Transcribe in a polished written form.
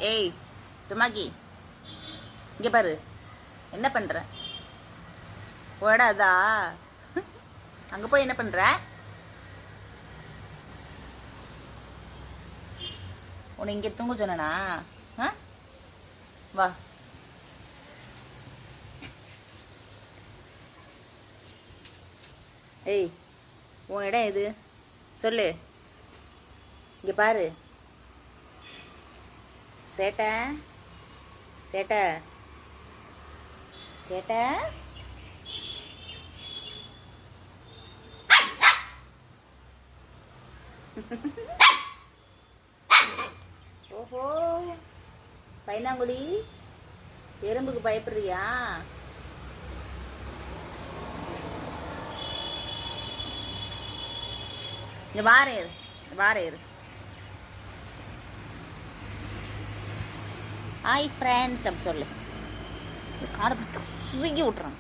ஏய் டுமாக்கி, இங்கே பாரு, என்ன பண்ணுற? ஓடாதா? அங்கே போய் என்ன பண்ணுற? உன்னை இங்கே தூங்க சொன்னா? வா. ஏய், உன் இடம் எது சொல்லு. இங்கே பாரு. சேட்டை சேட்டை சேட்டை. ஓஹோ, பைனாங்குழி, எறும்புக்கு பயப்படுறியா? இங்க வாரேரு வாரேரு. ஹாய் ஃப்ரெண்ட்ஸ் அப்படி சொல்லு. காதை பிடிச்சி விட்டுறான்.